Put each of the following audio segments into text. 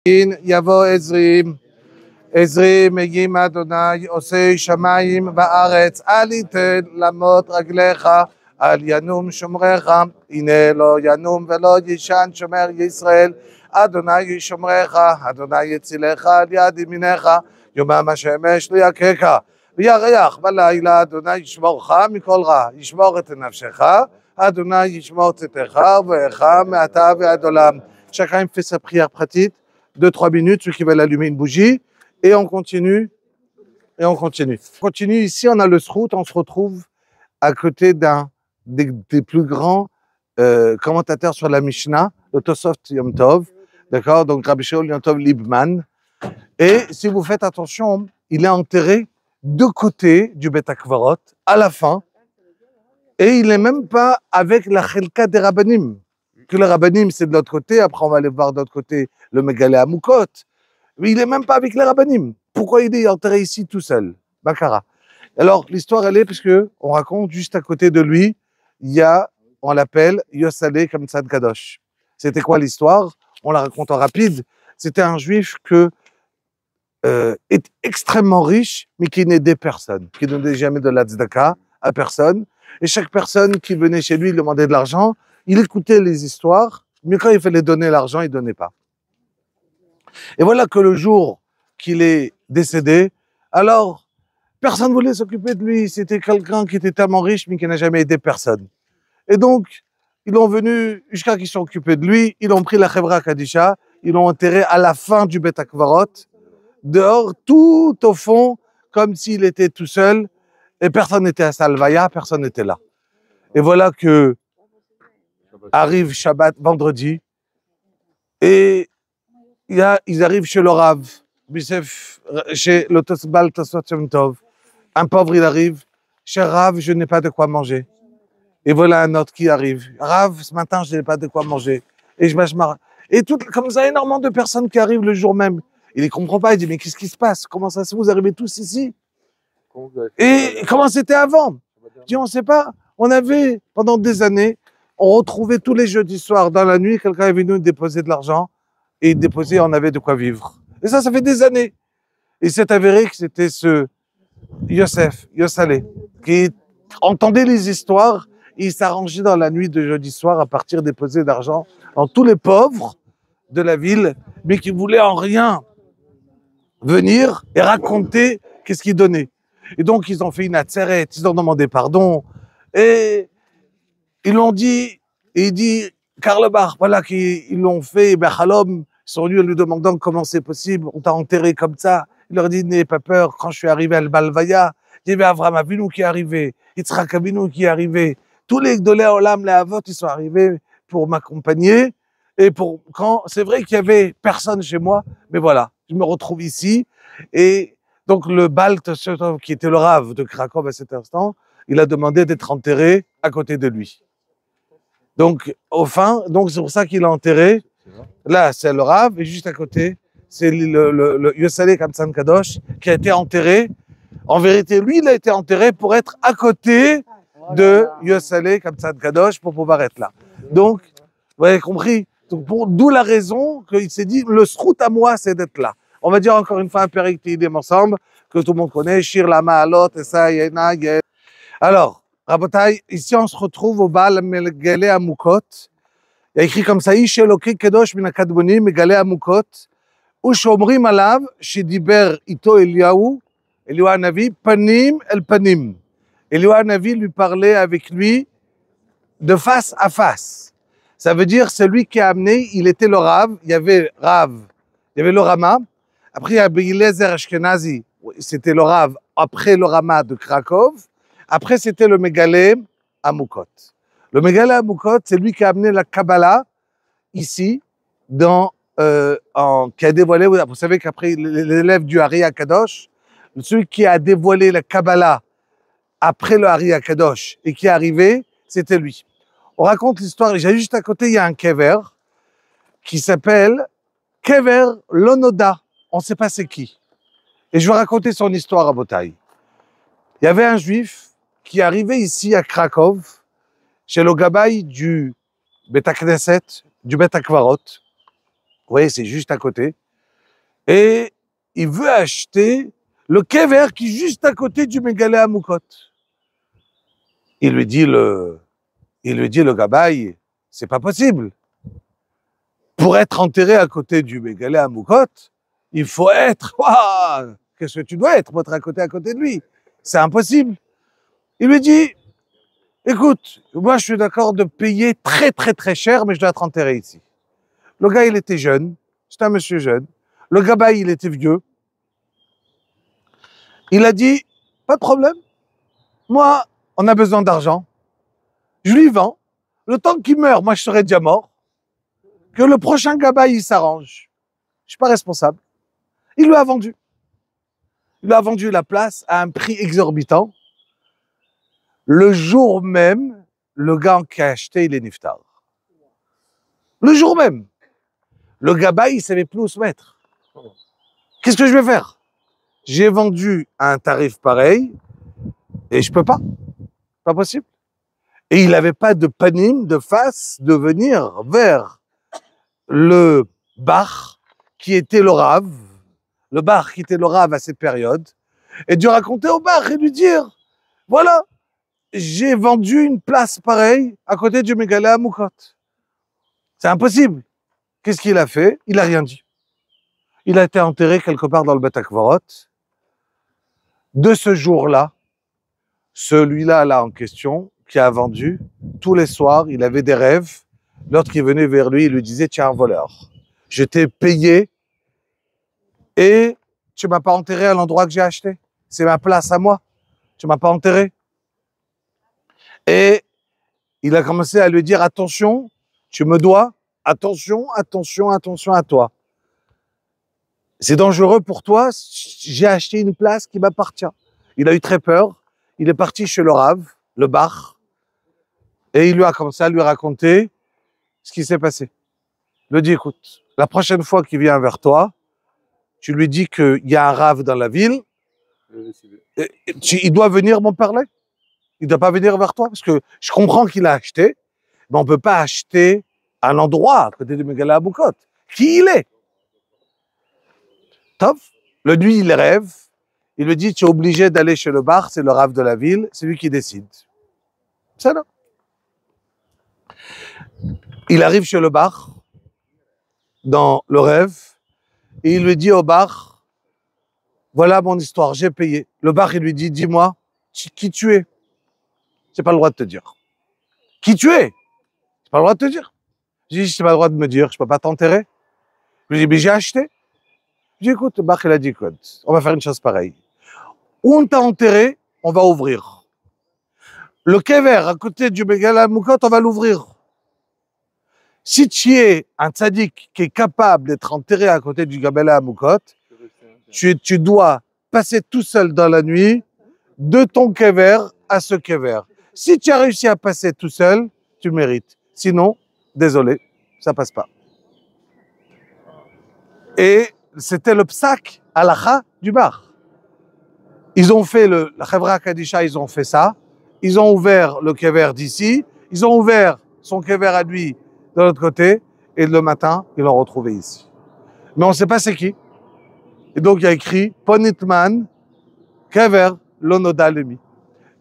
יבוא עזרים, עזרים מגיעים אדוני, עושה שמיים וארץ, אל יתן למוט רגליך, אל ינום שומרך, הנה לא ינום ולא יישן שומר ישראל, אדוני שומרך, אדוני יצילך על יד ימינך, יומם השמש לא יככה, וירח בלילה, אדוני ישמורך מכל רע, ישמור את נפשך, אדוני ישמור צאתך ובואך מעתה ועד עולם. Chacun fait sa prière pratique, 2-3 minutes, ceux qui veulent allumer une bougie, et on continue, et on continue. On continue, ici on a le Srout, on se retrouve à côté d'un des plus grands commentateurs sur la Mishnah, le Tosafot Yom Tov, d'accord, donc Rabbi Shaul Yom Tov Liebman, et si vous faites attention, il est enterré de côté du Bet HaKvarot, à la fin, et il n'est même pas avec la Chelka des Rabbanim, que le Rabbanim c'est de l'autre côté, après on va aller voir de l'autre côté le Megalé Amoukot, mais il n'est même pas avec les Rabbanim. Pourquoi il est enterré ici tout seul? Bakara. Alors l'histoire elle est, puisque on raconte juste à côté de lui, il y a, on l'appelle Yosalé Kamtsad Kadosh. C'était quoi l'histoire? On la raconte en rapide. C'était un juif est extrêmement riche, mais qui n'aidait personne, qui ne donnait jamais de la tzedaka à personne. Et chaque personne qui venait chez lui, il demandait de l'argent, il écoutait les histoires, mais quand il fallait donner l'argent, il ne donnait pas. Et voilà que le jour qu'il est décédé, alors, personne ne voulait s'occuper de lui. C'était quelqu'un qui était tellement riche, mais qui n'a jamais aidé personne. Et donc, ils l'ont venu, jusqu'à qu'ils sont occupés de lui, ils ont pris la Chevra Kadisha, ils l'ont enterré à la fin du Bet HaKvarot, dehors, tout au fond, comme s'il était tout seul, et personne n'était à Salvaya, personne n'était là. Et voilà que arrive Shabbat, vendredi, et ils arrivent chez le Rav, chez le Tosbal Tosfot Yom Tov. Un pauvre, il arrive, cher Rav, je n'ai pas de quoi manger. Et voilà un autre qui arrive. Rav, ce matin, je n'ai pas de quoi manger. Et je marre. Et tout, comme ça, énormément de personnes qui arrivent le jour même. Il ne comprend pas, il dit, mais qu'est-ce qui se passe? Comment ça se fait, vous arrivez tous ici? Et comment c'était avant? Je dis, on ne sait pas. On avait, pendant des années, on retrouvait tous les jeudis soirs, dans la nuit, quelqu'un est venu déposer de l'argent, et il déposait, on avait de quoi vivre. Et ça fait des années. Et c'est avéré que c'était ce Yosalé, qui entendait les histoires, et il s'arrangeait dans la nuit de jeudi soir à partir déposer d'argent dans tous les pauvres de la ville, mais qui voulaient en rien venir et raconter qu'est-ce qu'il donnait. Et donc, ils ont fait une atzeret, ils ont demandé pardon, et ils l'ont dit, et il dit, Karl Bach, voilà, qu'ils l'ont fait, Bechalom, ils sont venus en lui demandant comment c'est possible, on t'a enterré comme ça. Il leur dit, n'ayez pas peur, quand je suis arrivé à Balvaya, il y avait Avraham Avinu qui est arrivé, Yitzhak Avinu qui est arrivé, tous les Gdolei Olam, les Avot, ils sont arrivés pour m'accompagner, et quand, c'est vrai qu'il y avait personne chez moi, mais voilà, je me retrouve ici, et donc le Baal Tosfot, qui était le Rav de Krakow à cet instant, il a demandé d'être enterré à côté de lui. Donc, donc c'est pour ça qu'il a enterré. Là, c'est le Rav, et juste à côté, c'est le Yosalé Kamtsad Kadosh qui a été enterré. En vérité, lui, il a été enterré pour être à côté de Yosalé Kamtsad Kadosh pour pouvoir être là. Donc, vous avez compris. D'où la raison qu'il s'est dit, le Srout à moi, c'est d'être là. On va dire encore une fois un Perek Tehillim ensemble, que tout le monde connaît, Shir Lama Alot, Esa Yena Gel. Alors, Rabotai, ici on se retrouve au Baal Megalé Amoukot. Il y a écrit comme ça, Ish Eloki Kedosh min HaKadmonim Megalé Amoukot, Ushomrim Alav, Shediber Ito Eliyahu Hanavi, Panim El Panim. Eliyahu Hanavi lui parlait avec lui de face à face. Ça veut dire, celui qui a amené, il était le Rav, il y avait le Rama, après il y a Eliezer Ashkenazi, c'était le Rav, après le Rama de Krakow, après c'était le Megalé Amoukot. Le Megalé Amoukot, c'est lui qui a amené la Kabbalah ici, qui a dévoilé, vous savez qu'après l'élève du Ari HaKadosh, celui qui a dévoilé la Kabbalah après le Ari HaKadosh et qui est arrivé, c'était lui. On raconte l'histoire, j'ai juste à côté, il y a un kever qui s'appelle Kever Lonoda. On ne sait pas c'est qui. Et je vais raconter son histoire à Botaï. Il y avait un juif qui arrivait ici à Krakow, chez le Gabaï du Bet HaKnesset, du Bet HaKvarot. Vous voyez, c'est juste à côté. Et il veut acheter le kever qui est juste à côté du Mégalé Amoukot. Il lui dit le gabaï, c'est pas possible. Pour être enterré à côté du Mégalé Amoukot, il faut être, waouh, qu'est-ce que tu dois être pour être à côté de lui? C'est impossible. Il lui dit, écoute, moi je suis d'accord de payer très très très cher, mais je dois être enterré ici. Le gars, il était jeune, c'était un monsieur jeune. Le gabaï, il était vieux. Il a dit, pas de problème. Moi, on a besoin d'argent. Je lui vends. Le temps qu'il meurt, moi, je serai déjà mort. Que le prochain gabaï, il s'arrange. Je suis pas responsable. Il lui a vendu. Il lui a vendu la place à un prix exorbitant. Le jour même, le gars qui a acheté, il est niftar. Le jour même. Le gabaï, il savait plus où se mettre. Qu'est-ce que je vais faire? J'ai vendu à un tarif pareil et je peux pas. Pas possible. Et il n'avait pas de panim, de face, de venir vers le bar qui était le rave, à cette période, et de raconter au bar et lui dire, voilà, j'ai vendu une place pareille à côté du Mégalé Amoukot. C'est impossible. Qu'est-ce qu'il a fait? Il a rien dit. Il a été enterré quelque part dans le Beth Akvarot. De ce jour-là, celui-là là en question, qui a vendu, tous les soirs, il avait des rêves. L'autre qui venait vers lui, il lui disait, tu es un voleur. Je t'ai payé et tu m'as pas enterré à l'endroit que j'ai acheté. C'est ma place à moi. Tu m'as pas enterré. Et il a commencé à lui dire, attention, tu me dois, attention, attention, attention à toi. C'est dangereux pour toi, j'ai acheté une place qui m'appartient. Il a eu très peur, il est parti chez le Rav, le bar, et il lui a commencé à lui raconter ce qui s'est passé. Il lui dit, écoute, la prochaine fois qu'il vient vers toi, tu lui dis qu'il y a un Rav dans la ville, il doit venir m'en parler. Il ne doit pas venir vers toi, parce que je comprends qu'il a acheté, mais on ne peut pas acheter un endroit à côté de Mégalé Amoukot. Qui il est? Top. Le nuit, il rêve. Il lui dit, tu es obligé d'aller chez le bar, c'est le Rav de la ville, c'est lui qui décide. C'est là. Il arrive chez le bar, dans le rêve, et il lui dit au bar, voilà mon histoire, j'ai payé. Le bar, il lui dit, dis-moi, qui tu es? J'ai pas le droit de te dire. Qui tu es? J'ai pas le droit de te dire. Je dis, j'ai pas le droit de me dire, je peux pas t'enterrer. Je lui dis, mais j'ai acheté. Je dis, écoute, le bar, il a dit, écoute, on va faire une chose pareille. Où on t'a enterré, on va ouvrir. Le kever à côté du Mégalé Amoukot, on va l'ouvrir. Si tu es un tzaddik qui est capable d'être enterré à côté du Mégalé Amoukot, tu dois passer tout seul dans la nuit de ton kever à ce kever. Si tu as réussi à passer tout seul, tu mérites. Sinon, désolé, ça passe pas. Et c'était le psak halacha du bar. Ils ont fait la Chevra Kadisha, ils ont fait ça. Ils ont ouvert le kever d'ici. Ils ont ouvert son kever à lui de l'autre côté. Et le matin, ils l'ont retrouvé ici. Mais on ne sait pas c'est qui. Et donc, il y a écrit Ponitman, kever lonoda lemi.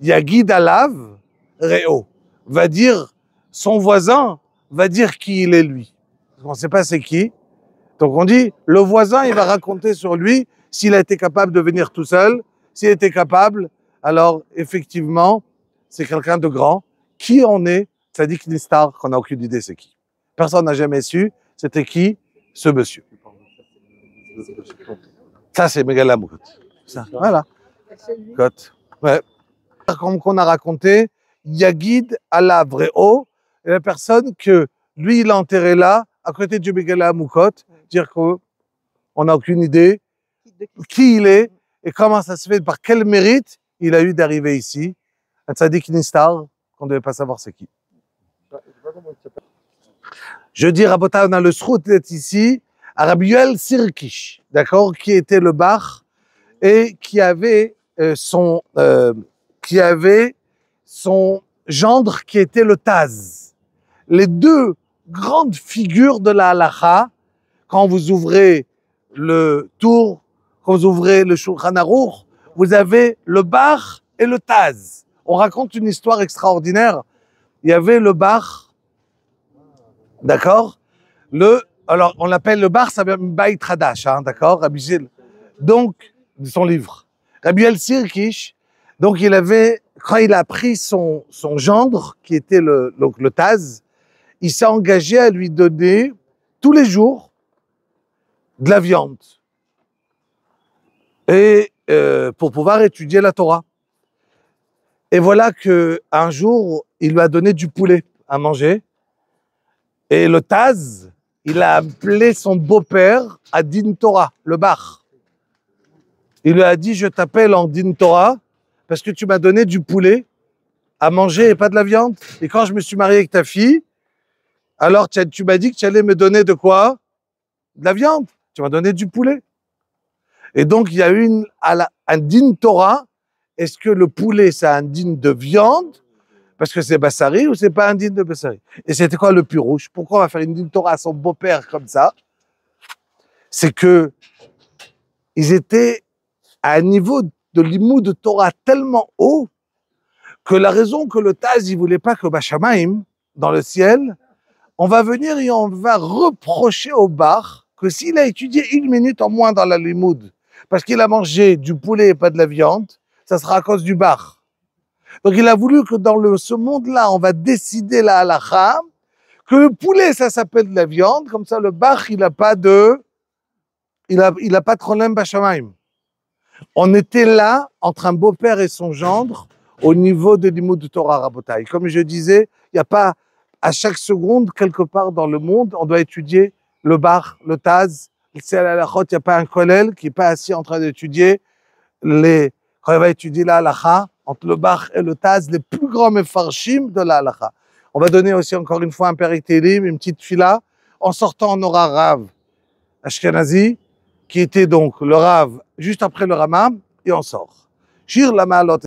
Yagid alav reo. Va dire, son voisin va dire qui il est lui. On ne sait pas c'est qui. Donc, on dit, le voisin, il va raconter sur lui s'il a été capable de venir tout seul. S'il était capable, alors effectivement, c'est quelqu'un de grand. Qui en est? Tzaddik Nistar, qu'on n'a aucune idée c'est qui. Personne n'a jamais su c'était qui ce monsieur. Ça, c'est Mégalé Amoukot. Ça, voilà. Ouais. Comme qu'on a raconté, Yagid alav reo, et la personne que lui, il a enterré là, à côté du Mégalé Amoukot, dire qu'on n'a aucune idée qui il est, et comment ça se fait, par quel mérite il a eu d'arriver ici, un tzaddik nistar, qu'on ne devait pas savoir c'est qui. Je dis, Rabotai, on a le srout d'être ici, à Rabbi Yoel Sirkish, d'accord, qui était le bar, et qui avait son gendre qui était le Taz. Les deux grandes figures de la halacha, quand vous ouvrez le tour, quand vous ouvrez le Shulchan Aruch, vous avez le bar et le taz. On raconte une histoire extraordinaire. Il y avait le bar, d'accord? Alors, on l'appelle le bar, ça vient Beit Hadash, hein, d'accord? Rabbi Gil. Donc, de son livre. Rabbi El Sirkish, donc quand il a pris son gendre, qui était le Taz, il s'est engagé à lui donner tous les jours de la viande. Et pour pouvoir étudier la Torah. Et voilà qu'un jour, il lui a donné du poulet à manger. Et le Taz, il a appelé son beau-père à Din Torah, le bar. Il lui a dit, je t'appelle en Din Torah parce que tu m'as donné du poulet à manger et pas de la viande. Et quand je me suis marié avec ta fille, alors tu m'as dit que tu allais me donner de quoi? De la viande. Tu m'as donné du poulet. Et donc, il y a eu un Din Torah. Est-ce que le poulet, c'est un din de viande parce que c'est Bassari ou c'est pas un din de Bassari? Et c'était quoi le plus rouge? Pourquoi on va faire une Din Torah à son beau-père comme ça? C'est que ils étaient à un niveau de l'imoud de Torah tellement haut que la raison que le Taz, il voulait pas que Bashamaim, dans le ciel, on va venir et on va reprocher au bar que s'il a étudié 1 minute en moins dans la limoud, parce qu'il a mangé du poulet et pas de la viande, ça sera à cause du bar. Donc il a voulu que dans ce monde-là, on va décider la halakha, que le poulet, ça s'appelle de la viande, comme ça le bar, il a pas de problème Bashamaim. On était là, entre un beau-père et son gendre, au niveau de l'imoud de Torah Rabotai. Comme je disais, il n'y a pas, à chaque seconde, quelque part dans le monde, on doit étudier le bar, le taz, il n'y a pas un kollel qui n'est pas assis en train d'étudier quand il va étudier la halakha, entre le bar et le taz, les plus grands mefarshim de la halakha. On va donner aussi encore une fois un Perek Tehillim, une petite fila. En sortant, on aura Rav Ashkenazi, qui était donc le Rav juste après le Ramam, et on sort. Shir la Ma'alot.